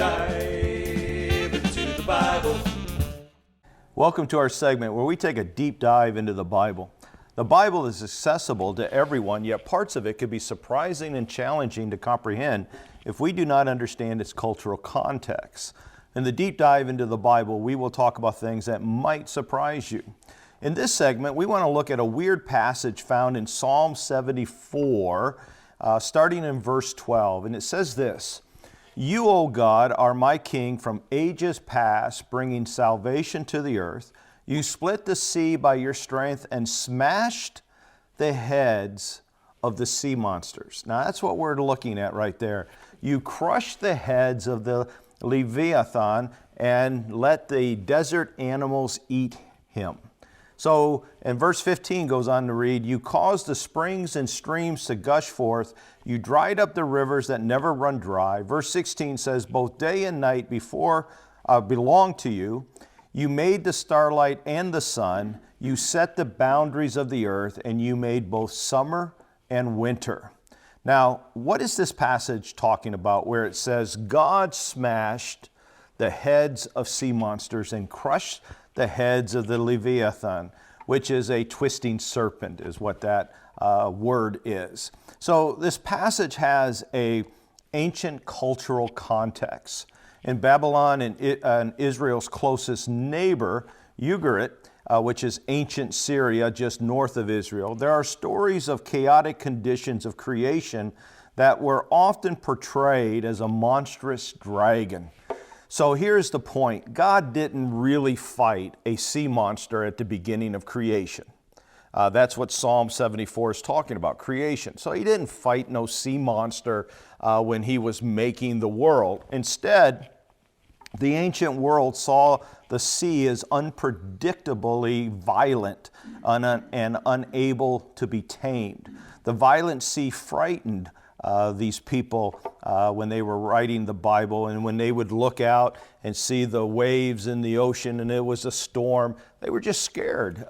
dive into the Bible. Welcome to our segment where we take a deep dive into the Bible. The Bible is accessible to everyone, yet parts of it can be surprising and challenging to comprehend if we do not understand its cultural context. In the deep dive into the Bible, we will talk about things that might surprise you. In this segment, we want to look at a weird passage found in Psalm 74, starting in verse 12, and it says this: "You, O God, are my King from ages past, bringing salvation to the earth. You split the sea by your strength and smashed the heads of the sea monsters." Now that's what we're looking at right there. You crushed the heads of the Leviathan and let the desert animals eat him. So, and verse 15 goes on to read, "You caused the springs and streams to gush forth. You dried up the rivers that never run dry." Verse 16 says, "Both day and night before belong to you. You made the starlight and the sun. You set the boundaries of the earth, and you made both summer and winter." Now, what is this passage talking about where it says God smashed the heads of sea monsters and crushed the heads of the Leviathan, which is a twisting serpent, is what that word is. So this passage has an ancient cultural context. In Babylon and Israel's closest neighbor, Ugarit, which is ancient Syria just north of Israel, there are stories of chaotic conditions of creation that were often portrayed as a monstrous dragon. So here's the point. God didn't really fight a sea monster at the beginning of creation. That's what Psalm 74 is talking about, creation. So he didn't fight no sea monster when he was making the world. Instead, the ancient world saw the sea as unpredictably violent and unable to be tamed. The violent sea frightened these people when they were writing the Bible, and when they would look out and see the waves in the ocean and it was a storm, they were just scared.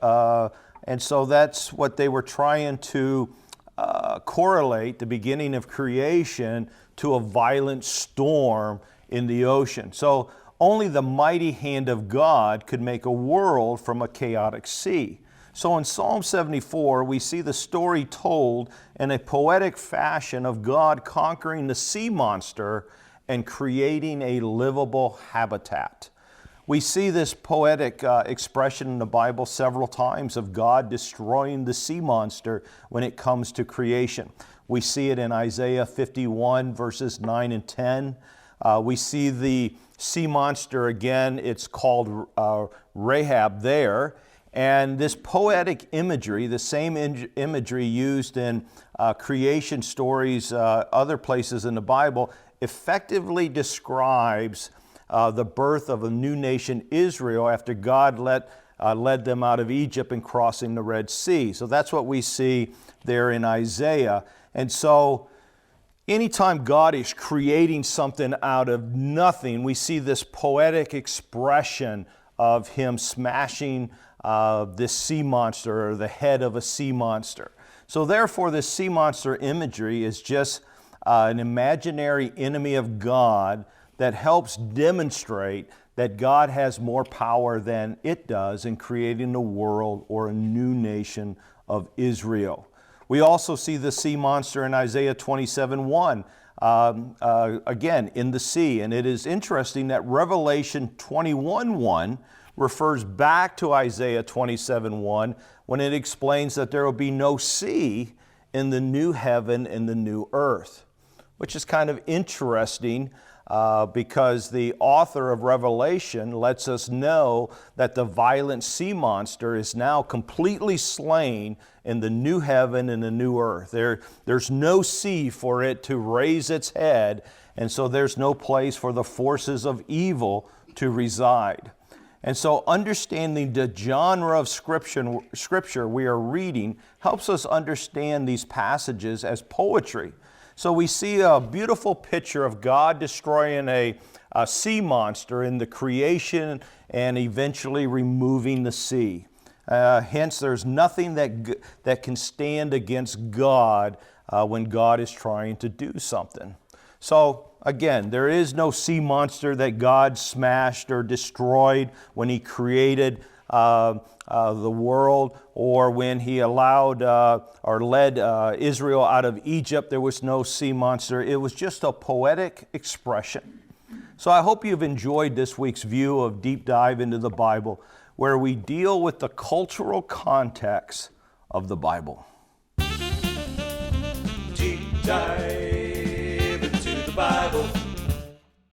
And so that's what they were trying to correlate the beginning of creation to a violent storm in the ocean. So only the mighty hand of God could make a world from a chaotic sea. So in Psalm 74, we see the story told in a poetic fashion of God conquering the sea monster and creating a livable habitat. We see this poetic expression in the Bible several times of God destroying the sea monster when it comes to creation. We see it in Isaiah 51, verses 9 and 10. We see the sea monster again, it's called Rahab there. And this poetic imagery, the same imagery used in creation stories, other places in the Bible, effectively describes the birth of a new nation, Israel, after God led them out of Egypt and crossing the Red Sea. So that's what we see there in Isaiah. And so anytime God is creating something out of nothing, we see this poetic expression of him smashing this sea monster, or the head of a sea monster. So therefore, this sea monster imagery is just an imaginary enemy of God that helps demonstrate that God has more power than it does in creating a world or a new nation of Israel. We also see the sea monster in Isaiah 27:1, again in the sea. And it is interesting that Revelation 21:1 refers back to Isaiah 27:1 when it explains that there will be no sea in the new heaven and the new earth, which is kind of interesting because the author of Revelation lets us know that the violent sea monster is now completely slain in the new heaven and the new earth. There's no sea for it to raise its head, and so there's no place for the forces of evil to reside. And so understanding the genre of scripture we are reading helps us understand these passages as poetry. So we see a beautiful picture of God destroying a sea monster in the creation and eventually removing the sea. Hence, there's nothing that can stand against God when God is trying to do something. So again, there is no sea monster that God smashed or destroyed when He created the world, or when He allowed or led Israel out of Egypt. There was no sea monster. It was just a poetic expression. So I hope you've enjoyed this week's view of Deep Dive into the Bible, where we deal with the cultural context of the Bible. Deep dive